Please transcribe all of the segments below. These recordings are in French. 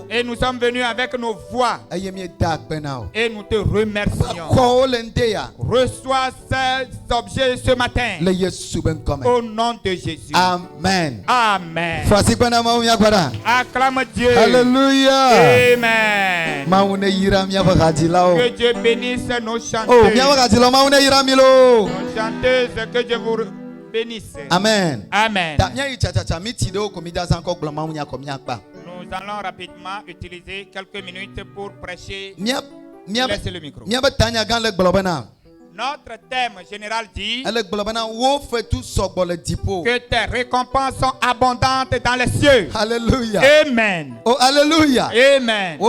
Et nous sommes venus avec nos voix. Et nous te remercions. Reçois ces objets ce matin. Au nom de Jésus. Amen. Amen. Acclame Dieu. Alléluia. Amen. Que Dieu bénisse nos chanteuses. Nos chanteuses, que Dieu vous bénisse. Amen. Amen. Nous allons rapidement utiliser quelques minutes pour prêcher. Laissez le micro. Notre thème général dit que tes récompenses sont abondantes dans les cieux. Alléluia. Amen. Oh, alléluia. Amen. Tes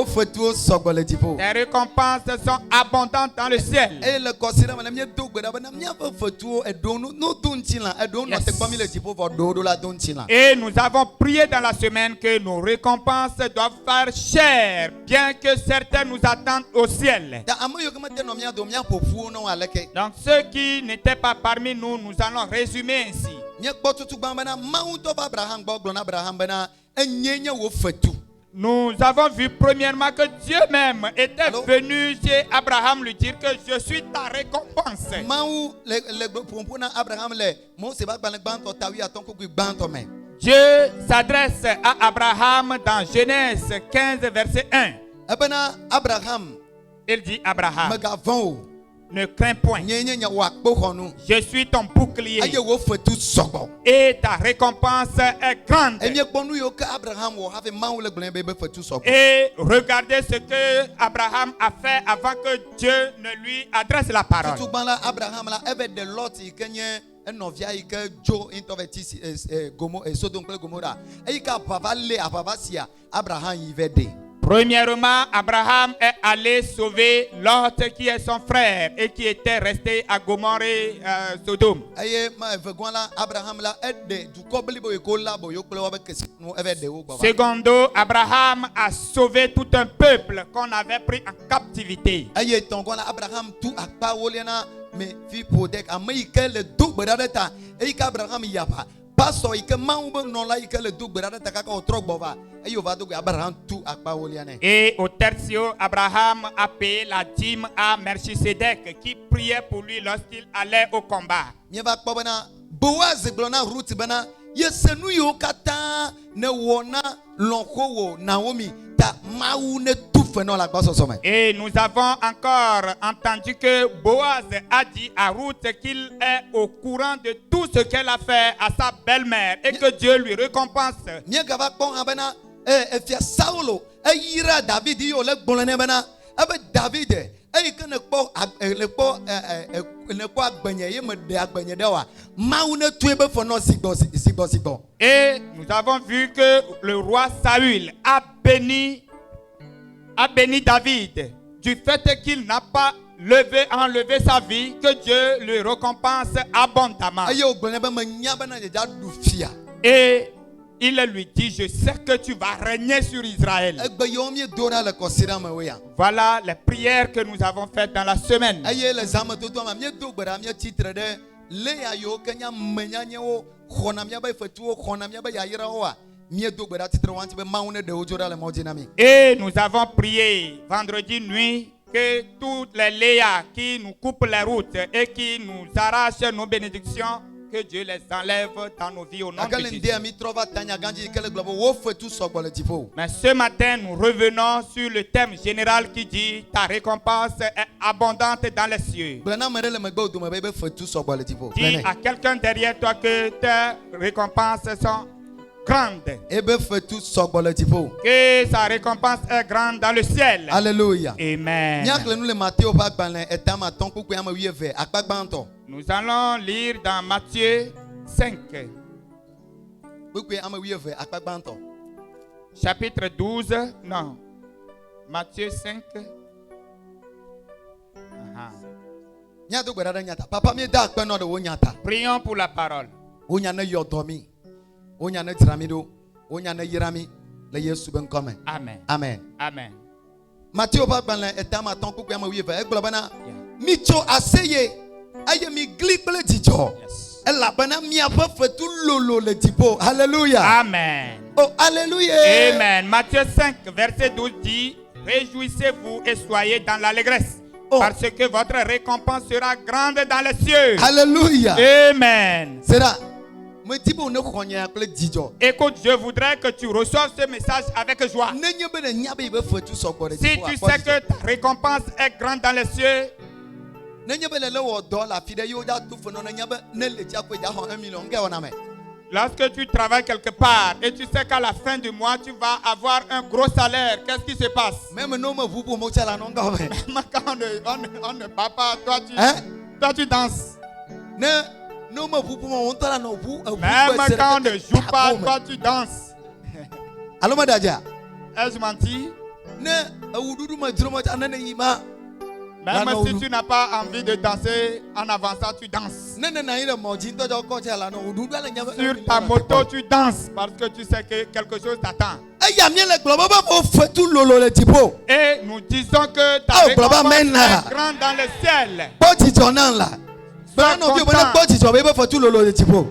récompenses sont abondantes dans le ciel. Et nous avons prié dans la semaine que nos récompenses doivent faire chair, bien que certains nous attendent au ciel. Donc ceux qui n'étaient pas parmi nous, nous allons résumer ainsi. Nous avons vu premièrement que Dieu même était venu chez Abraham lui dire que je suis ta récompense. Dieu s'adresse à Abraham dans Genèse 15 verset 1. Il dit Abraham, ne crains point. Je suis ton bouclier. Et ta récompense est grande. Et regardez ce que Abraham a fait avant que Dieu ne lui adresse la parole. Premièrement, Abraham est allé sauver Lot qui est son frère et qui était resté à Gomorrhe et Sodome. Secondo, Abraham a sauvé tout un peuple qu'on avait pris en captivité. Et au tertio, Abraham a payé la dîme à Melchisedec qui priait pour lui lorsqu'il allait au combat. Et nous avons encore entendu que Boaz a dit à Ruth qu'il est au courant de tout ce qu'elle a fait à sa belle-mère et que Dieu lui récompense. Et nous avons vu que le roi Saül a béni David du fait qu'il n'a pas enlevé sa vie, que Dieu lui récompense abondamment. Et il lui dit, je sais que tu vas régner sur Israël. Voilà les prières que nous avons faites dans la semaine. Et nous avons prié vendredi nuit que toutes les Léa qui nous coupent les routes et qui nous arrachent nos bénédictions, que Dieu les enlève dans nos vies au nom de Jésus. Mais ce matin, nous revenons sur le thème général qui dit ta récompense est abondante dans les cieux. Dis à quelqu'un derrière toi que tes récompenses sont grandes. Que sa récompense est grande dans le ciel. Alléluia. Amen. Nous allons lire dans Matthieu 5. Chapitre 12. Non. Matthieu 5. Prions pour la parole. Amen. Amen. Amen. Matthieu Micho aseye aye mi glible dijo. Yes. Ela bana mi afa fetu lolo le tipo. Hallelujah. Amen. Oh, alléluia. Amen. Matthieu 5, verset 12 dit, réjouissez-vous et soyez dans l'allégresse, parce que votre récompense sera grande dans les cieux. Alléluia. Amen. C'est là. Écoute, je voudrais que tu reçoives ce message avec joie. Si tu sais que ta récompense est grande dans les cieux, lorsque tu travailles quelque part et tu sais qu'à la fin du mois, tu vas avoir un gros salaire, qu'est-ce qui se passe? Même quand on ne parle pas, toi tu danses. Même quand on ne joue pas, toi tu danses. Ai-je menti? Même si tu n'as pas envie de danser, en avançant tu danses. Sur ta moto tu danses parce que tu sais que quelque chose t'attend. Et nous disons que ta récompense est grande dans le ciel.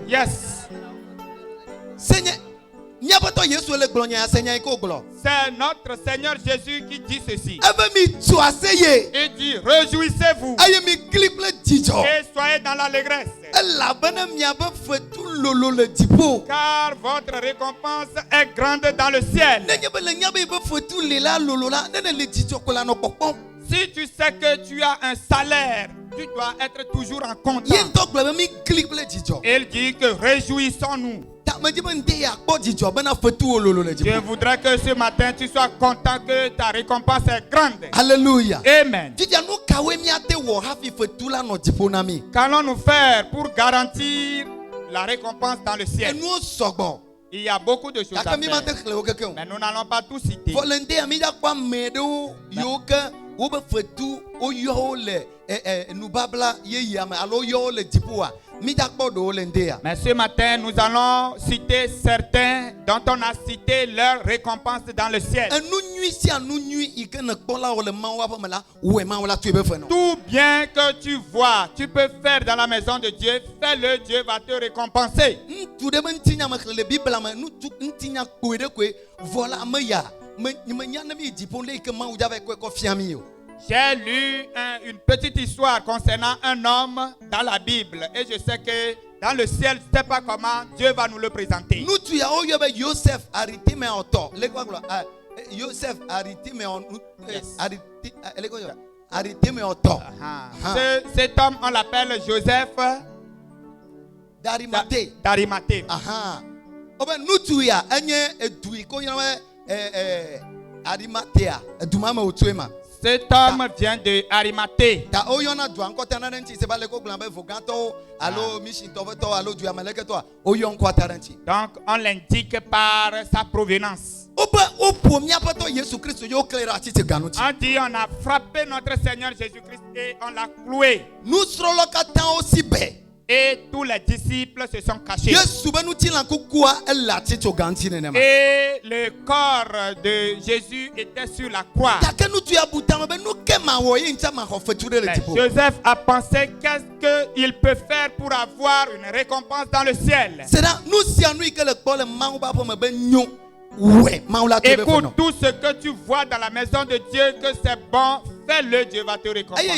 Yes. C'est notre Seigneur Jésus qui dit ceci. Il dit réjouissez-vous et soyez dans l'allégresse, car votre récompense est grande dans le ciel. Si tu sais que tu as un salaire, tu dois être toujours en content. Il dit que réjouissons-nous. Je voudrais que ce matin tu sois content que ta récompense est grande. Alléluia. Amen. Qu'allons-nous faire pour garantir la récompense dans le ciel? Il y a beaucoup de choses à faire, mais nous n'allons pas tout citer. Mais ce matin, nous allons citer certains dont on a cité leur récompense dans le ciel. Tout bien que tu vois, tu peux faire dans la maison de Dieu, fais-le, Dieu va te récompenser. J'ai lu une petite histoire concernant un homme dans la Bible et je sais que dans le ciel, je ne sais pas comment Dieu va nous le présenter. Cet homme, on l'appelle Joseph d'Arimathée. Cet homme vient de Arimathée. Donc on l'indique par sa provenance. On dit on a frappé notre Seigneur Jésus-Christ et on l'a cloué. Et tous les disciples se sont cachés. Et le corps de Jésus était sur la croix. Mais Joseph a pensé qu'est-ce qu'il peut faire pour avoir une récompense dans le ciel. Écoute, tout ce que tu vois dans la maison de Dieu, que c'est bon, fais-le, Dieu va te récompenser.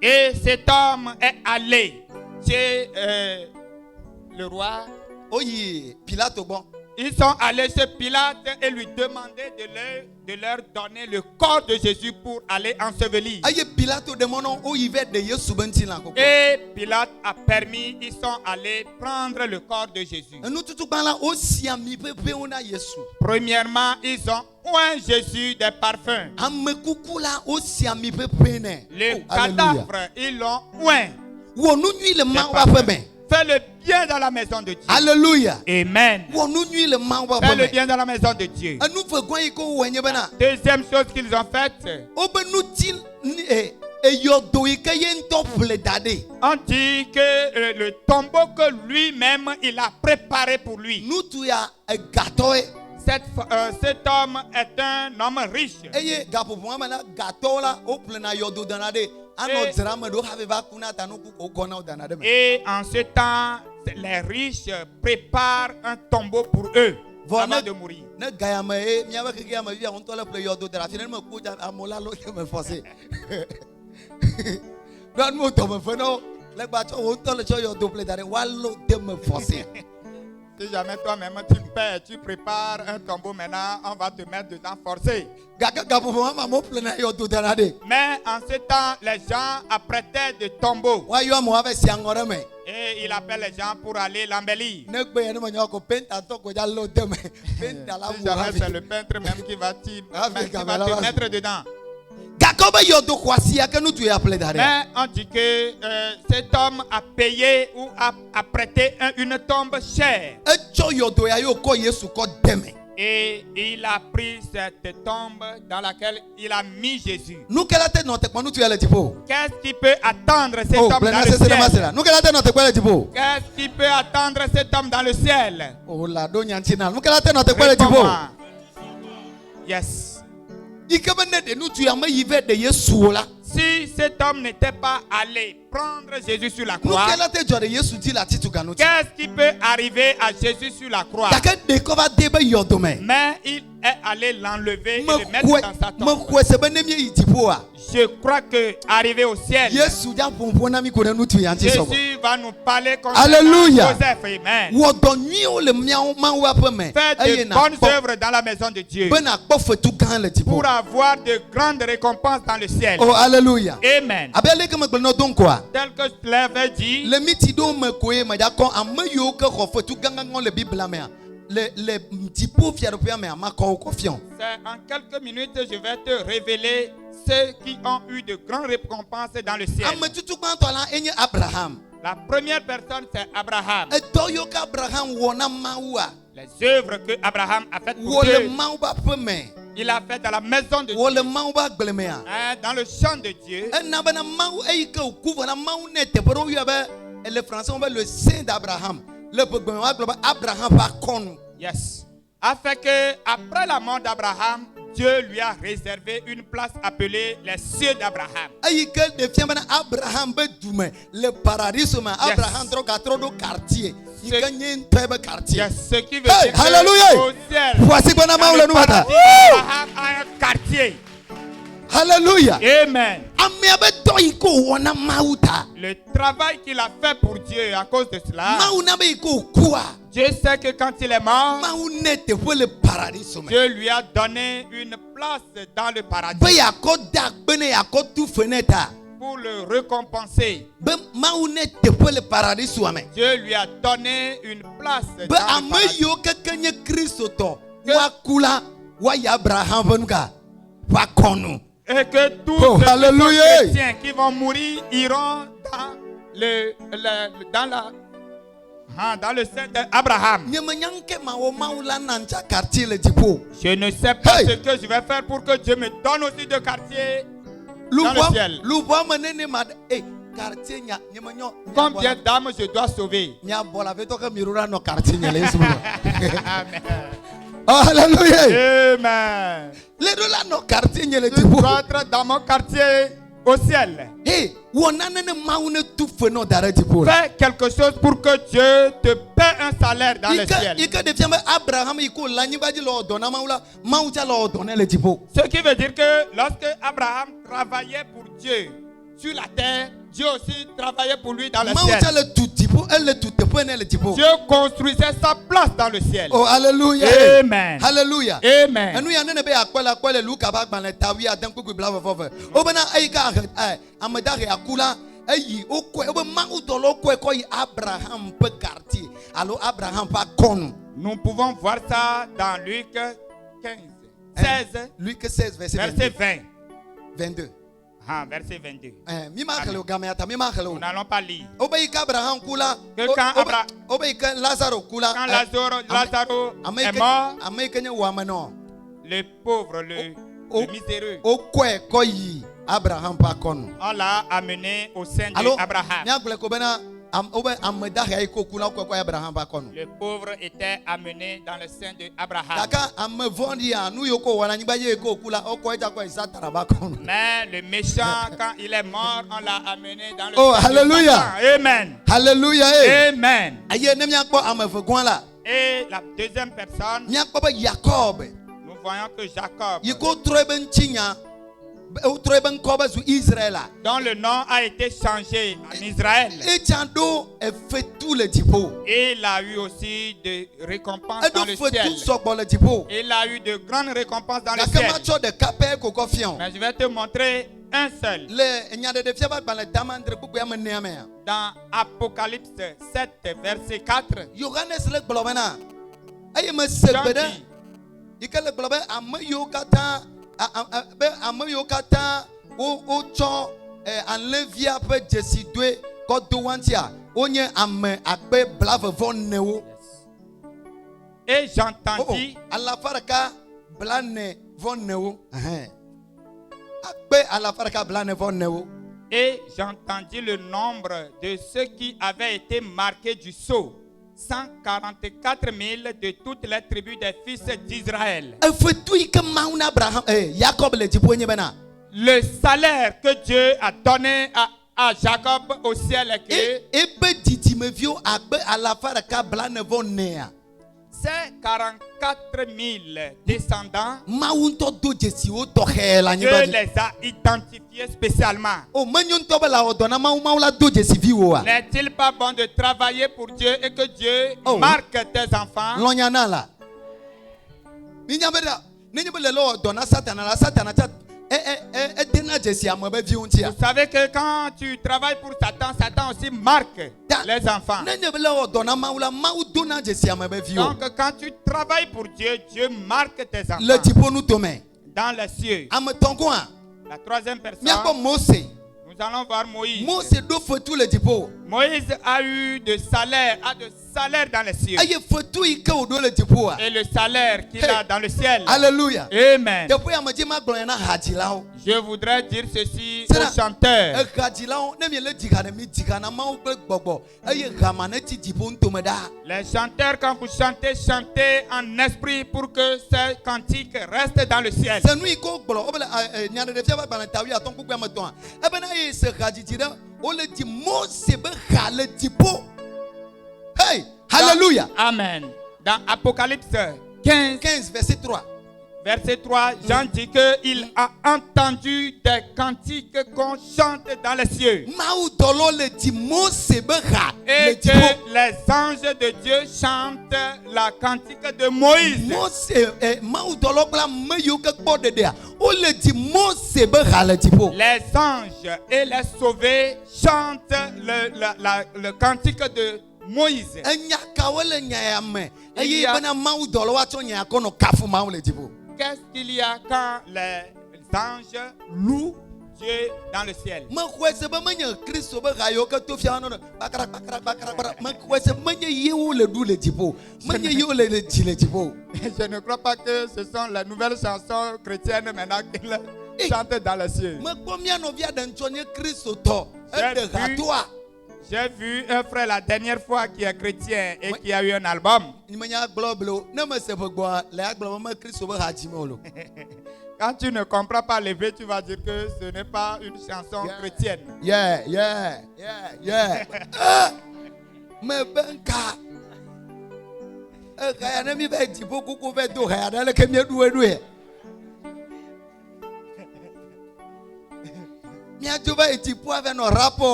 Et cet homme est allé chez le roi. Ils sont allés chez Pilate et lui demandaient de leur donner le corps de Jésus pour aller ensevelir. Et Pilate a permis, ils sont allés prendre le corps de Jésus. Premièrement, ils ont oint Jésus des parfums. Le cadavre, ils l'ont oint. Fais le bien dans la maison de Dieu. Alléluia. Amen. Fais le bien dans la maison de Dieu. Deuxième chose qu'ils ont faite, on dit que le tombeau que lui-même il a préparé pour lui. cet homme est un homme riche. Eye gapopo amana gatola o plena yodo danade. Ano drama do have vakuna tanuku okona danade. Et en ce temps, les riches préparent un tombeau pour eux avant de mourir. Ne gayama e miawa kigama via on tola play yodo dara finalement kuja amola lo me forcer. Don mo to me feno le ba cho on tola cho yodo play dara wallo de me forcer. Si jamais toi-même tu paies, tu prépares un tombeau maintenant, on va te mettre dedans forcé. Mais en ce temps, les gens apprêtaient des tombeaux. Et il appelle les gens pour aller l'embellir. Si jamais c'est le peintre même qui va te mettre dedans. Mais on dit que cet homme a payé ou a prêté une tombe chère. Et il a pris cette tombe dans laquelle il a mis Jésus. Qu'est-ce qui peut attendre cet homme dans le ciel? Qu'est-ce qui peut attendre cet homme dans le ciel? Yes. Si cet homme n'était pas allé prendre Jésus sur la croix, qu'est-ce qui peut arriver à Jésus sur la croix? Mais il est allé l'enlever et le mettre dans sa tombe. Je crois que arrivé au ciel, Jésus va nous parler comme Joseph. Amen. Faites de bonnes œuvres dans la maison de Dieu pour avoir de grandes récompenses dans le ciel. Oh, alléluia. Amen. Tel que je l'avais dit, c'est en quelques minutes je vais te révéler ceux qui ont eu de grandes récompenses dans le ciel. La première personne, c'est Abraham. Les œuvres que Abraham a faites pour Dieu, il a fait dans la maison de Dieu, dans le champ de Dieu. Les Français ont le sein d'Abraham. Yes. Afin que après la mort d'Abraham, Dieu lui a réservé une place appelée les cieux d'Abraham. Le paradis, Abraham quartier. Yes. Ce qui veut dire que au ciel, Abraham a un quartier. Alléluia. Amen. Le travail qu'il a fait pour Dieu à cause de cela, Dieu sait que quand il est mort, Dieu lui a donné une place dans le paradis pour le récompenser. Dieu lui a donné une place dans le paradis. Et que tous les chrétiens qui vont mourir iront dans le sein d'Abraham. Je ne sais pas ce que je vais faire pour que Dieu me donne aussi de quartier dans le ciel. Combien d'âmes je dois sauver? Amen. Oh, alléluia. Amen. Tu dois être dans mon quartier au ciel. Fais quelque chose pour que Dieu te paie un salaire dans le ciel. Ce qui veut dire que lorsque Abraham travaillait pour Dieu sur la terre, Dieu aussi travaillait pour lui dans le ciel. Dieu construisait sa place dans le ciel. Oh, alléluia. Amen. Alléluia. Amen. Nous pouvons voir ça dans Luc 16, Luc 16, verset 22. Ah, verset 22. Nous n'allons pas lire. Que quand Lazare est mort, le pauvre, le miséreux, on l'a amené au sein d'Abraham. Le pauvre était amené dans le sein de Abraham. Mais le méchant, quand il est mort, on l'a amené dans le sein hallelujah. de Satan. Amen. Hallelujah. Amen. Et la deuxième personne, nous voyons que Jacob, dont le nom a été changé en Israël, et il a eu aussi des récompenses dans le ciel. Il a eu de grandes récompenses dans le ciel. Mais je vais te montrer un seul. Dans Apocalypse 7, verset 4, Jean dit, et j'entendis et j'entendis le nombre de ceux qui avaient été marqués du sceau. 144 000 de toutes les tribus des fils d'Israël. Le salaire que Dieu a donné à Jacob au ciel est que ces 44 000 descendants, Dieu les a identifiés spécialement. N'est-il pas bon de travailler pour Dieu et que Dieu marque tes enfants? Vous savez que quand tu travailles pour Satan, Satan aussi marque les enfants. Donc quand tu travailles pour Dieu, Dieu marque tes enfants dans les cieux. La troisième personne, nous allons voir Moïse. Moïse a eu de salaire, dans les cieux. Et le salaire qu'il a dans le ciel. Alléluia. Amen. Je voudrais dire ceci aux chanteurs. Les chanteurs, quand vous chantez, chantez en esprit pour que ces cantiques restent dans le ciel. Hey, hallelujah. Amen. Dans Apocalypse 15, verset 3. Verset 3, Jean dit qu'il a entendu des cantiques qu'on chante dans les cieux. Et que les anges de Dieu chantent la cantique de Moïse. Les anges et les sauvés chantent le cantique de Moïse. Qu'est-ce qu'il y a quand les anges louent Dieu dans le ciel? Je ne crois pas que ce sont les nouvelles chansons chrétiennes maintenant qu'ils chantent dans le ciel. J'ai vu un frère la dernière fois qui est chrétien et qui a eu un album. Quand tu ne comprends pas les vœux, tu vas dire que ce n'est pas une chanson chrétienne.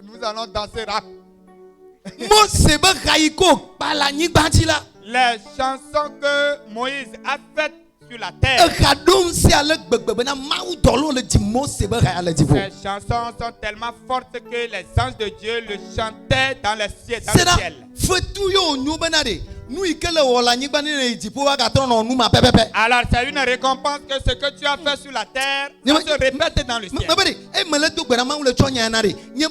Nous allons danser rap. Les chansons que Moïse a faites sur la terre. Ces chansons sont tellement fortes que les anges de Dieu le chantaient dans le ciel. nous y que le wala nyigba ni le jipo wa gatron no nu ma pepepe. Alors c'est une récompense que ce que tu as fait sur la terre va se répète dans le ciel. Mabere e mele do gbera ma le chonya na re. Nye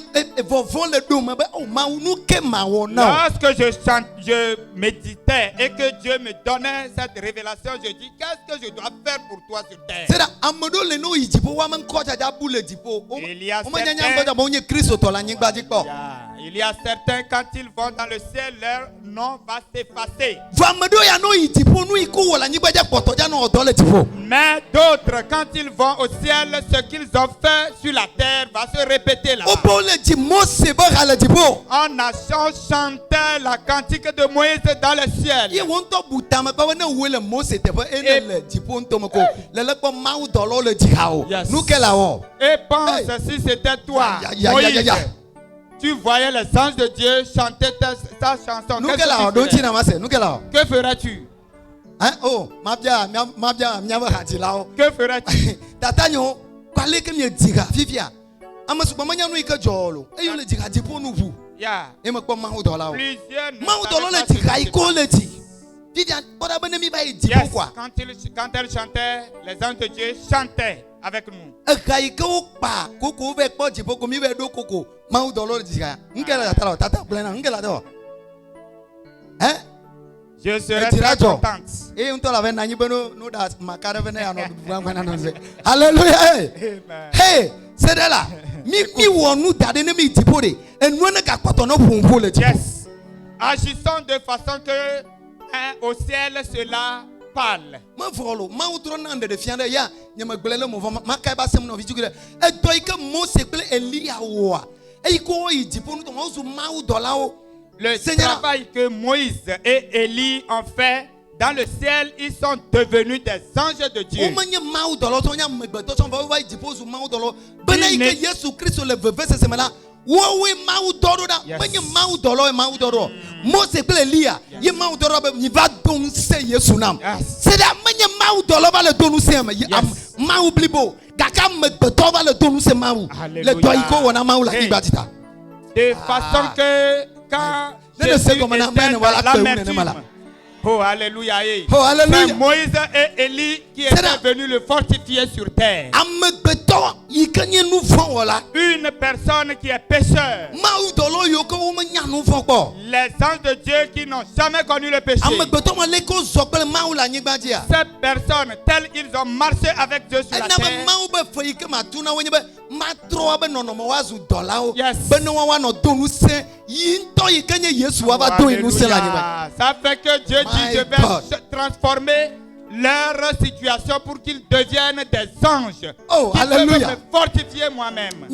vovon le do ma be o ma nu ke ma wo na. Lorsque je méditais et que Dieu me donnait cette révélation, je dis qu'est-ce que je dois faire pour toi sur terre? C'est là amodo le no y jipo wa man ko ja bu le jipo. Il y a il y a certains, quand ils vont dans le ciel, leur nom va s'effacer. Mais d'autres, quand ils vont au ciel, ce qu'ils ont fait sur la terre va se répéter là. On a chanté la cantique de Moïse dans le ciel. Et pense si c'était toi, Moïse, tu voyais les anges de Dieu chanter ta chanson. Que ferais-tu? Oh, que ferais-tu? Tatanyo, kwale ke mi diga fifia. Amasuba manya no ika jolo. Eyo le diga jipo no vu. Ya. E mo ko mahu dola o. Plusieurs. Mahu dola le diga iko le ti. Fifia, oda bene mi ba e jipo kwa. Quand elle chantait, les anges de Dieu chantaient avec nous. Ikaiko pa koko ve ko jipo ko mi ve do koko. Mahu dola le diga. Ngela tata tata plena ngela do. Je serai très contente. Et on la veine nani beno no da makara vene ya no bwana no ze. Hallelujah. Hey, c'est là. Mi wonu tade ne mi tipode. Enu na ka kwato no pompo le tipo. Yes. Agissons de façon que au ciel cela parle. Ma volo, ma outro na de fiande ya, nyama gbelele mo ma kai ba sem no vi jugure. E do ike mo se gbele Elia wo. E ko yi tipo no to mo zu ma udola o. Le travail que Moïse et Élie ont fait dans le ciel, ils sont devenus des anges de Dieu. De façon que quand Jésus était dans l'amertume, oh alléluia, c'est Moïse et Élie qui étaient venus le fortifier sur terre. Une personne qui est pécheur. Les anges de Dieu qui n'ont jamais connu le péché. Ces personnes, telles ils ont marché avec Dieu sur la terre. Yes. Ça fait que Dieu dit je vais transformer leur situation pour qu'ils deviennent des anges. Oh, qui alléluia. peuvent me fortifier moi-même.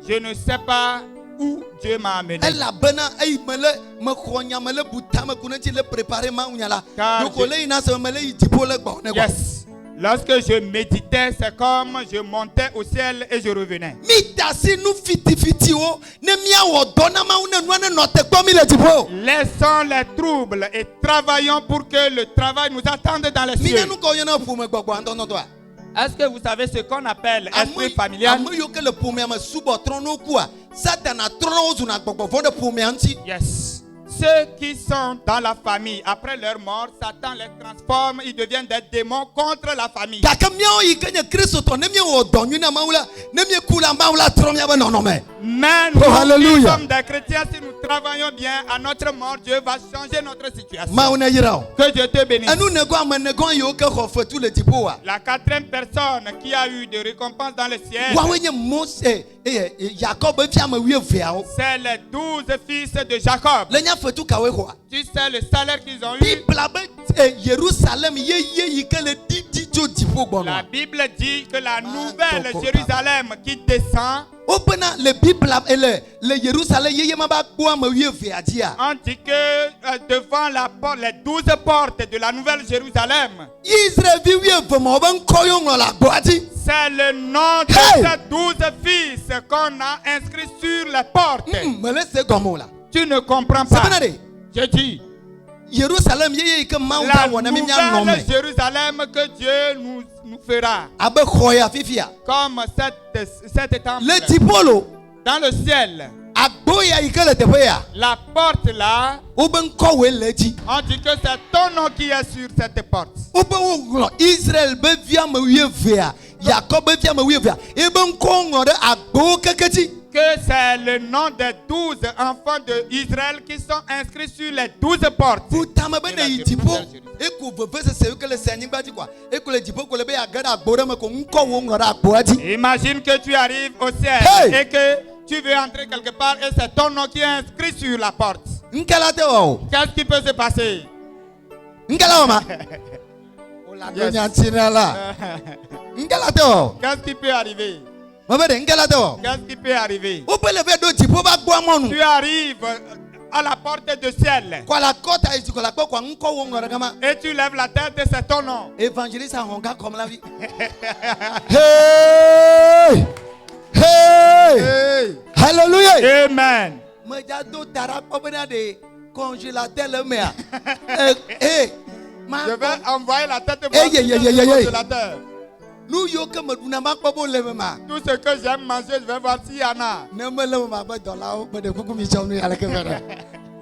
Je ne sais pas où Dieu m'a amené. Yes. Lorsque je méditais, c'est comme je montais au ciel et je revenais. Laissons les troubles et travaillons pour que le travail nous attende dans les cieux. Est-ce que vous savez ce qu'on appelle esprit familial? Yes. Ceux qui sont dans la famille, après leur mort, Satan les transforme, ils deviennent des démons contre la famille. Mais nous, qui sommes des chrétiens, si nous travaillons bien à notre mort, Dieu va changer notre situation. Que Dieu te bénisse. La quatrième personne qui a eu de récompense dans le ciel, c'est les 12 fils de Jacob. Tu sais le salaire qu'ils ont eu. La Bible dit que la nouvelle Jérusalem qui descend, on dit que devant la porte, les 12 portes de la nouvelle Jérusalem, c'est le nom de ces 12 fils qu'on a inscrit sur les portes. Tu ne comprends pas. Je dis Jérusalem la nouvelle Jérusalem que Dieu nous fera. Comme cette temple dans le ciel. Agboya ikele tepoya. La porte là, Oben kowe leji. on dit que c'est ton nom qui est sur cette porte. Oben wonglo Israel be via me wievea. Jacob be via me wievea. Eben kongore agbo keketi. Que c'est le nom des 12 enfants d'Israël qui sont inscrits sur les 12 portes. Putama be ne itipo. Eku veve se que le Seigneur ba di quoi. Eku le dipo ko le be agada agbo me ko nko wongore agbo adi. Imagine que tu arrives au ciel Hey! et que tu veux entrer quelque part et c'est ton nom qui est inscrit sur la porte. Nkelate o. Qu'est-ce qui peut se passer? Nkela o ma. Ola donya tinala. Nkelate o. Qu'est-ce qui peut arriver? Mabede nkelate o. Qu'est-ce qui peut arriver? O pe le ve do dipo ba gbo amonu. Tu arrives à la porte du ciel Kwa la kota isi ko la kwa nko wongore kama. et tu lèves la tête et c'est ton nom. Évangéliste honga comme la vie. Hey! Hey! Hey. Hallelujah! Amen. Majado tara kobena de congélateur le mea. Eh, Je vais envoyer la tête Hey, hey, hey, hey, hey. congélateur. nous yo que maduna ma kobo le mema. Tout ce que j'aime manger, je vais voir s'il y en a. Ne me le mema ba dola o be de kuku mi chonu ala ke vera.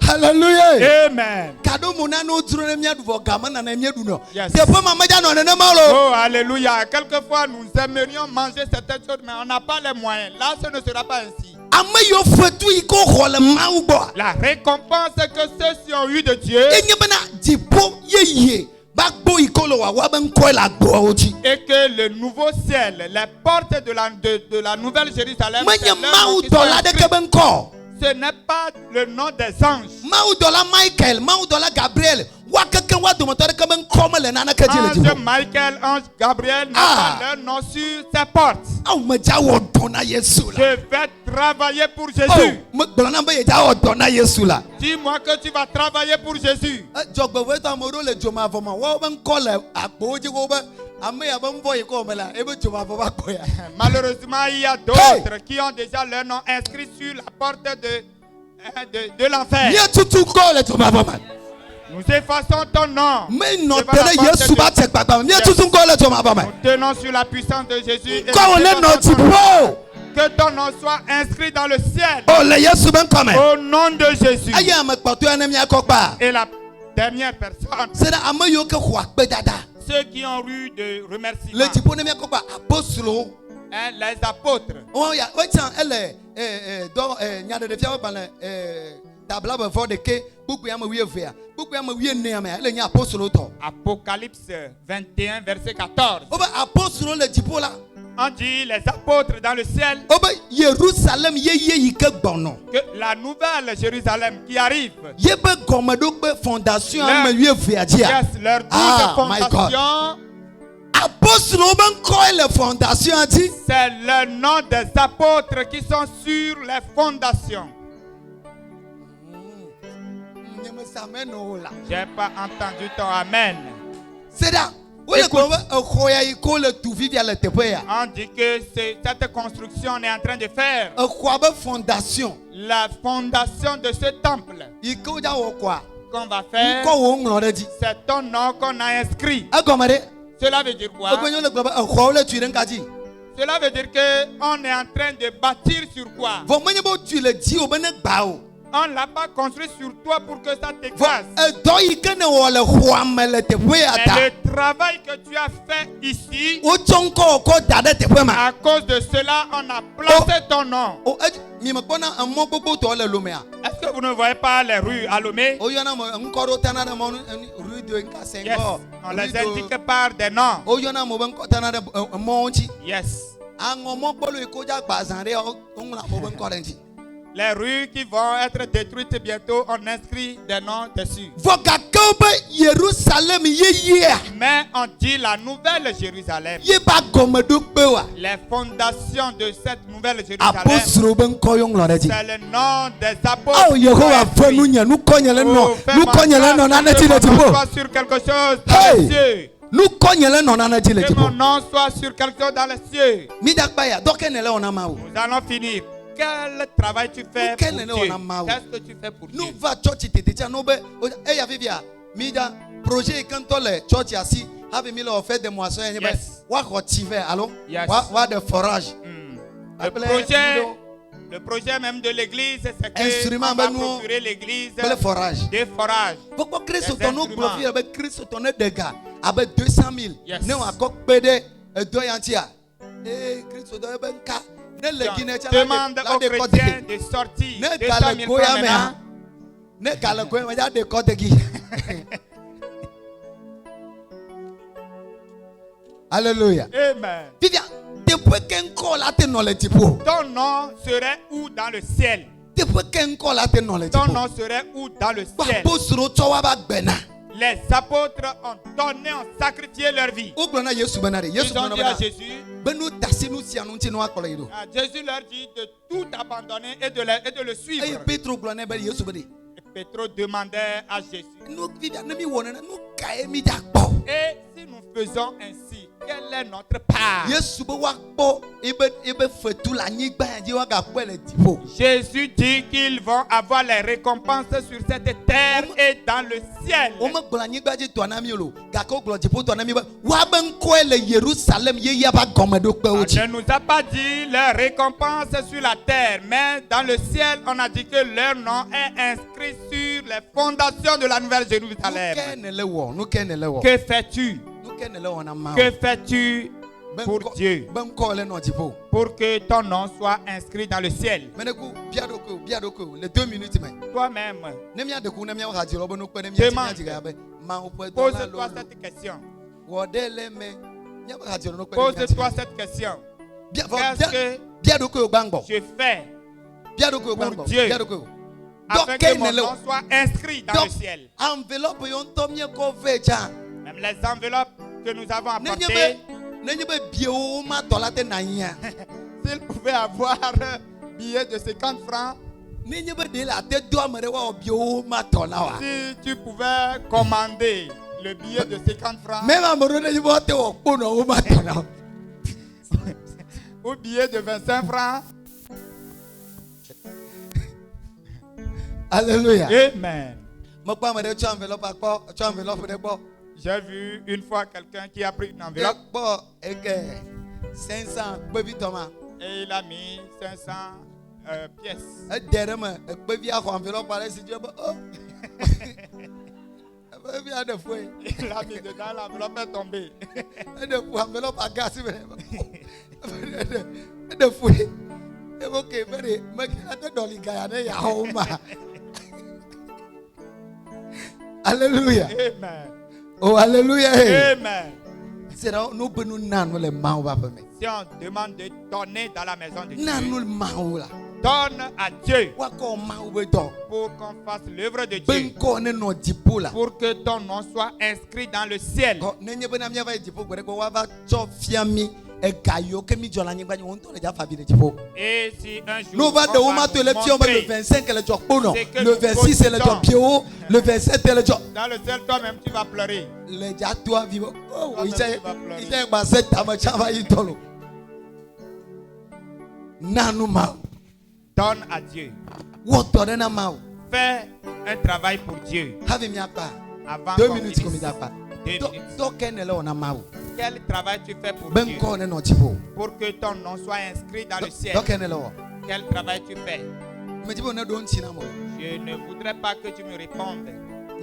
Hallelujah! Amen. Kado mona no duro ne mia du vo gama na na mia du no. Yes. Te po mama ja no ne ma lo. Oh, alléluia. Quelquefois, nous aimerions manger certaines choses, mais on n'a pas les moyens. Là, ce ne sera pas ainsi. Ama yo fetu iko hole ma ubo. La récompense que ceux-ci ont eu de Dieu Enye bena dipo ye. Bagbo ikolo wa wa ben ko la gbo oji. et que le nouveau ciel, les portes de la nouvelle Jérusalem, c'est Manye leur nom mau qui sont dola de inscrits. ke ben ko. Ce n'est pas le nom des anges. Mau dola Michael, mau dola Gabriel. Wa keke wa do motor ke ben ko mele na na ke jele Ange jibo. Michael, ange Gabriel, n'a Ah. pas leur nom sur ses portes. Au me ja wo dona Yesu Je la. vais travailler pour Oh, Jésus. me dola be ye ja wo dona Yesu la. Dis-moi que tu vas travailler pour Jésus. Jogbe we ta mo ro le joma voma. Wa ben ko le agbo ji go be. Ame ya ben boy ko mela. E be joma voma ko ya. Malheureusement, il y a d'autres qui ont déjà leur nom inscrit sur la porte de l'enfer. Ye tutu ko le joma voma. Nous effaçons ton nom. Me no devant la tere porte Yesu de- ba te papa. Ye Yes. tutu ko le joma voma. Nous tenons sur la puissance de Jésus. Et Ko nous le no effaçons ton nom. tipo. Que ton nom soit inscrit dans le ciel. Oh le Yesu ben come. Au nom de Jésus. Aye am kpato ene mi akokpa. Et la dernière personne, C'est da ame yo ke ho akpe dada. ceux qui ont eu de Le remerciements, tipo ne mi akokpa apostolo. hein, les apôtres. Oh ya, wetan ele do nyade de fiawo ban tabla be for de ke buku ya ma wie vea. Buku ya ma wie ne ama ele nya apostolo to. Apocalypse 21, verset 14. Oba apostolo le tipo la. On dit les apôtres dans le ciel Oba Jerusalem ye yike gbono. que la nouvelle Jérusalem qui arrive, Ye be gomedo be fondation Leur- ma wie vea dia. yes, leur 12 Ah, my God. fondations, Apostolo ben ko le fondation ati. c'est le nom des apôtres qui sont sur les fondations. Nye me samen o la. J'ai pas entendu ton amen. C'est da. Wo le Écoute. ko khoya iko le tu vivia le tepe ya. On dit que cette construction on est en train de faire Khoa be fondation. la fondation de ce temple Iko ja wo kwa. qu'on va faire. Ko wo nglo de di. C'est ton nom qu'on a inscrit. Agomare. Cela veut dire quoi? Ogbenyo le globa khoa le tu ren kaji. Cela veut dire que on est en train de bâtir sur quoi? Vo menye bo tu le di obene gba o. On ne l'a pas construit sur toi pour que ça Vo t'écrase. do ike ne wo le khoa me le tepe Mais ata. le travail que tu as fait ici, O chonko ko da de tepe ma. à cause de cela, on a placé ton nom. O mi me kona ammo gbogbo to le lumea. Est-ce que vous ne voyez pas les rues à Lomé? O yona mo nkoro tana de mo rue de nka Yes, sengo. on les indique par des noms. O yona mo ben ko tana de mo nchi. Yes. Ango mo gbolo iko ja gba zanre o ngla mo ben ko renji. Les rues qui vont être détruites bientôt, on inscrit des noms dessus. Voka kobe Jerusalem ye. Mais on dit la nouvelle Jérusalem. Ye ba gomedo pe wa. Les fondations de cette nouvelle Jérusalem, Apostolo ben ko yo nglo de di. c'est le nom des apôtres. Oh Yehowa fenu nya nu konyele no. Nu konyele no na na ti le Que mon nom tipo. soit sur quelque chose dans Hey! les cieux. Nu konyele no na na ti le Que tipo. mon nom soit sur quelque chose dans les cieux. Mi dakpa ya dokenele ona ma o. Nous allons finir. Quel travail tu fais Quel pour est Dieu? le nom? Qu'est-ce que tu fais pour Dieu? Nu va church tete cha no be e ya vivia. Mi da projet kan to le church asi have mi le offert de moisson ye be. Yes. Wa ko tiver allo. Yes. Wa de forage. Le projet Le projet même de l'église, c'est que Instrument, on va ben, nous, procurer l'église le forage. des forages. Pourquoi Christ Des ton nom instruments. profite avec Christ ton nom de gars avec 200 000. Yes. Ne wa kok pede doyantia. Christ ton ben ka. Ne le Guinée Demande aux chrétiens de sortir Ne 200 kale 000 goya francs me. maintenant. Ne kale goya me de côté qui. Alléluia. Amen. Vivian, depuis qu'un col a te non le tipo. Ton nom serait où dans le ciel? Depuis qu'un col a te non le tipo. Ton nom serait où dans le ciel? Ba suro chowa ba gbena. Les apôtres ont donné, ont sacrifié leur vie. O glona Yesu benare. Yesu Ils ont dit à Jésus, Benu tasi nu si anu ti no akola yido. Jésus leur dit de tout abandonner et de le suivre. Ey Petro glona be Yesu bede. Et Pétro demandait à Jésus, Nu Vivian ne mi wonana nu kae mi da gbo. et si nous faisons ainsi, quelle est notre part? Yesu be wa gbo ebe fetu la nyigba ya ji wa ga gbo le tipo. Jésus dit qu'ils vont avoir les récompenses sur cette terre et dans le ciel. O me gbo la nyigba ji to na mi lo. Ga ko gbo tipo to na mi ba. Wa ben ko le Jerusalem ye ya ba gome do pe On o ji. ne nous a pas dit les récompenses sur la terre, mais dans le ciel, on a dit que leur nom est inscrit sur les fondations de la nouvelle Jérusalem. Nu ken le wo. Que fais-tu? Nu ken le wo na ma. Que fais-tu pour Dieu? Ben ko le no tipo. Pour que ton nom soit inscrit dans le ciel. Meneku biadoko les 2 minutes mais. Toi-même, Ne mi adeku ne mi ha ji lo bonu pe ne mi Demande. ti ga be. Ma o pe to la pose-toi lo. cette question. Wo de le me. Nya ba ha ji lo no pe. Pose-toi cette question. Qu'est-ce que biadoko gbangbo. je fais Biadoko pour gbangbo. Dieu. Biadoko. afin que mon nom soit inscrit dans le ciel? Enveloppe yon to mi ko ve cha. Même les enveloppes que nous avons Ne apportées, nyebe bio ma to la te na yin. s'ils pouvaient avoir billet de 50 francs, Ne nyebe de la te do amere wa bio ma to na wa. si tu pouvais commander le billet de 50 francs Même amoro ne nyebe te wo po no ma to na. ou billet de 25 francs, Alléluia. amen. Mo pa amere cho enveloppe akpo, cho enveloppe de bo. J'ai vu une fois quelqu'un qui a pris une enveloppe Bo e ke 500 pe bi to ma. et il a mis 500 pièces. E dere me e pe bi a enveloppe ale si je bo. Oh. E bi a de foi. Il a mis dedans, l'enveloppe est tombée. E de foi enveloppe a gasi be. E de foi. E bo ke bere me ke ate doli ga ya ne ya ho ma. Alléluia. Amen. Oh, alléluia. Amen. C'est là, nous pouvons nous nanu le maou va faire. Si on demande de donner dans la maison de Dieu, Nanu le maou là. donne à Dieu Wako maou beto. pour qu'on fasse l'œuvre de Dieu, Benko ne no dipo là. pour que ton nom soit inscrit dans le ciel. Ko nenye bena mi va dipo gore ko wa va cho fiami e gayo ke mi jola nyi gba ni won to le ja fa bi de dipo. Et si un jour Nous va de on oma va to le nous fiom le montrer 25 le jo pono. c'est que Le nous 26 c'est le jo pio, le 27 le jo dans le ciel, toi-même tu vas pleurer. le ja toi vivo. Oh, Toi-même, il tu vas pleurer. c'est ba se ta ma chava itolo. Nanu maou. Donne à Dieu. Woto na maou. Fais un travail pour Dieu. Have mi apa. Avant 2 qu'on minutes finisse. comme ça pas. 2 minutes. To ken le ona maou. Quel travail tu fais pour Dieu Benko ne no dipo. pour que ton nom soit inscrit dans le ciel? To ken le wo. Quel travail tu fais? Me dibo ne don china mo. Je ne voudrais pas que tu me répondes.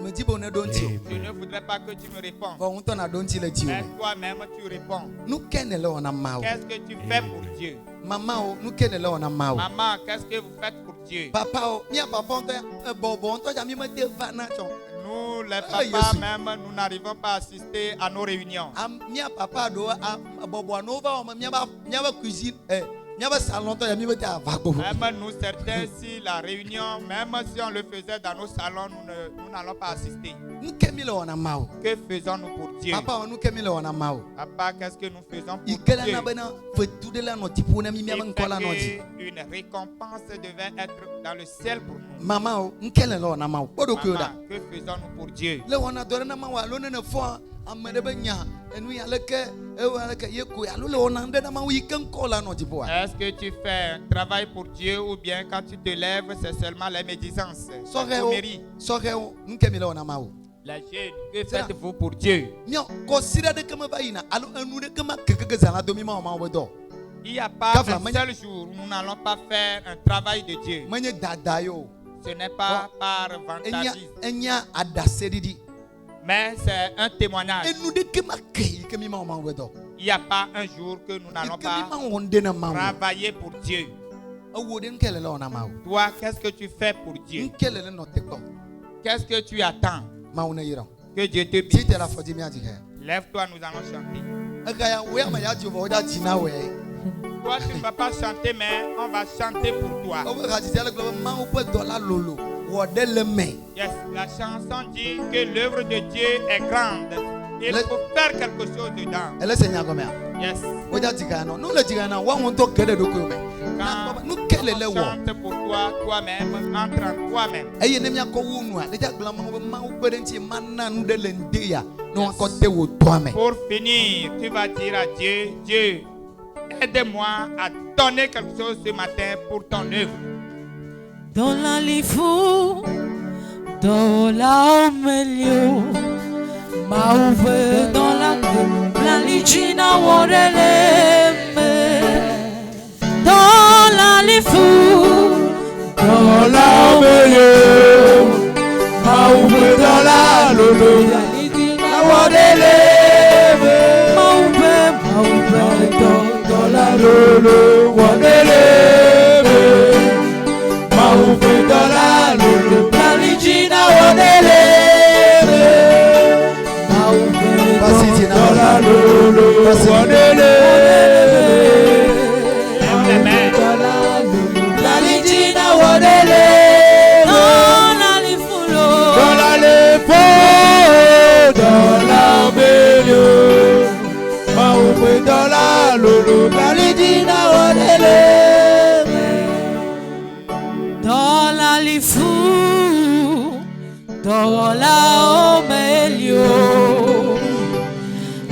Me dibo ne don chi. Je ne voudrais pas que tu me répondes. Ko on to na don chi le chi. Mais toi-même, tu réponds. Nu ken le ona maou. Qu'est-ce que tu fais pour Dieu? Mama o nu ken le ona maou. Maman, qu'est-ce que vous faites pour Dieu? Papa o mi papa on to bobo on to ja mi me te va na chon. Nous, les Ah, papas, Jésus. même, nous n'arrivons pas à assister à nos réunions. Am mi papa do bobo no va o mi ba cuisine mi ba salon to ja mi me te va go. Même nous, certains, si la réunion, même si on le faisait dans nos salons, nous n'allons pas assister. Nu ken mi le ona maou. Que faisons-nous pour Dieu? Papa o nu ken mi le ona maou. Papa, qu'est-ce que nous faisons pour Ikela Dieu? na bena fetu de la no dipo na mi Il ba nkola no di. fait qu'une récompense devait être dans le ciel pour nous. Mama o nu ken le ona maou. Podo ko da. Maman, que faisons-nous pour Dieu? Le wana dore na mawa lo ne fo amede be nya enu ya leke e wa leke ye ko ya lo le wana nde na mawu iken ko la no dipo. Est-ce que tu fais un travail pour Dieu ou bien quand tu te lèves, c'est seulement les médisances? So la reo pommerie? so reo nke mi le wana mawu. Les jeunes, que faites-vous pour Dieu? Mio ko sira de kama bayina alo enu de kama keke zala do mi ma mawu do. Il n'y a pas un seul jour où nous n'allons pas faire un travail de Dieu. Ce n'est pas par vantagisme. Mais c'est un témoignage. Il n'y a pas un jour que nous n'allons pas travailler pour Dieu. Toi, qu'est-ce que tu fais pour Dieu? Qu'est-ce que tu attends? Que Dieu te bénisse. Lève-toi, nous allons chanter. Toi, tu ne vas pas chanter, mais on va chanter pour toi. Yes, la chanson dit que l'œuvre de Dieu est grande. Il faut faire quelque chose dedans. Yes. Quand on chante pour toi, toi-même, entre en toi-même. Pour finir, tu vas dire à Dieu, Dieu, aide-moi à donner quelque chose ce matin pour ton œuvre. Dans la lifu, dans la melio, ma ouve dans la ligina wareleme. Dans la lifu, dans la melio, ma ouve dans la lolo, la ligina wareleme. Ma ouve dans la lolo wareleme. Mauve dans la lolo, la ligina waneleme. Mauve dans la lolo, waneleme. La ligina waneleme. Dans la lifulo, dans la lepo, dans la melio. Mauve dans la lolo, la ligina waneleme. Dans la lifu, dans la omelio,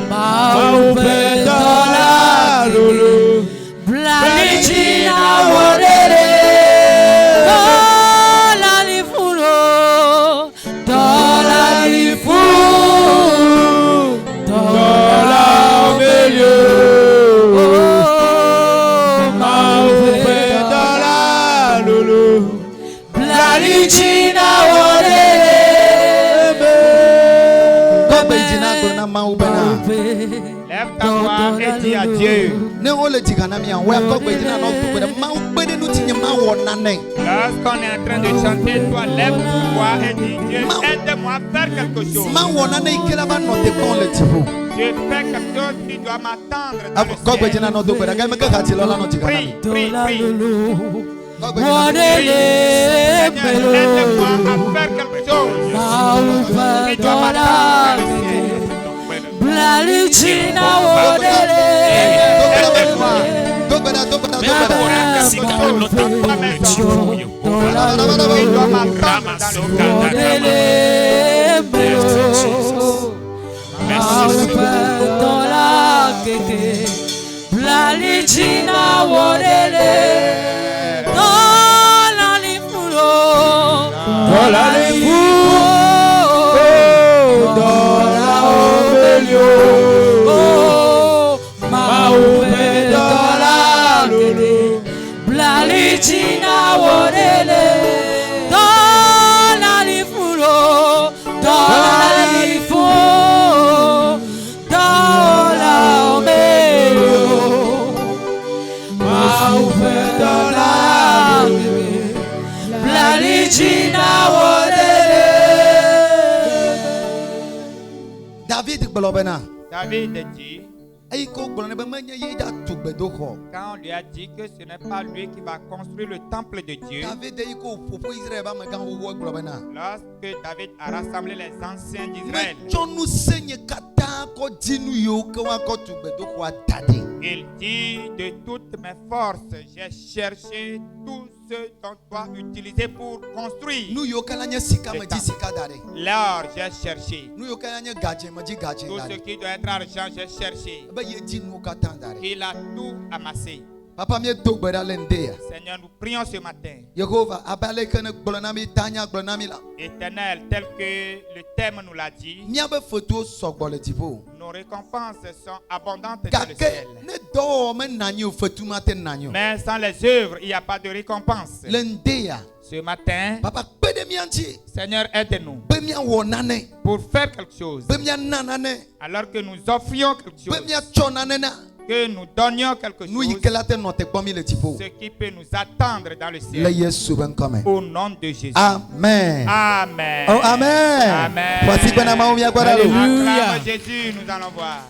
mauve dans la lulu, blaligina warere. Dans la lifu, dans la lifu, dans la omelio, mauve dans la lulu. Ligina wareleme. Lève ta voix et dis à Dieu. Lorsqu'on est en train de chanter, toi lève ta voix et dis Dieu, aide-moi à faire quelque chose. Je fais quelque chose qui doit m'attendre dans le ciel. Prie, prie, prie. Aide-moi à faire quelque chose. Et dois m'attendre. La ligina warele. Aide-moi. La ligina warele. Dans la lifu, dans la omelio, mauve dans la lulu, blaligina warele. Dans la lifu, dans la lifu, dans la omelio, mauve dans la lulu. La ligina warele. David dit, quand on lui a dit que ce n'est pas lui qui va construire le temple de Dieu, lorsque David a rassemblé les anciens d'Israël, il dit, de toutes mes forces, j'ai cherché tout ce dont tu dois utiliser pour construire. L'or, j'ai cherché. Tout ce qui doit être argent, j'ai cherché. Il a tout amassé. Seigneur, nous prions ce matin. Éternel, tel que le thème nous l'a dit, nos nos récompenses sont abondantes dans le gake ciel. ne dɔwɔ menanyi o fetuma te nanyi o Mais sans les œuvres, il n'y a pas de récompense. le ŋde ya Ce matin, papa kpe ɖe mía ŋuti Seigneur, aide-nous be míawɔ nane pour faire quelque chose. be míana nane Alors que nous offrions quelque be chose, míatsɔ nane na que nous donnions quelque nu yi chose, ke la te nɔ te kpɔm mi le dziƒo ce qui peut nous attendre dans le le ciel. Yesu be ŋkɔ me Au nom de Jésus. amen Amen. oh amen Amen. fɔsi gbɛna mawu míagbɔ ɖa lo. Alléluia. Acclame Jésus, nous allons voir.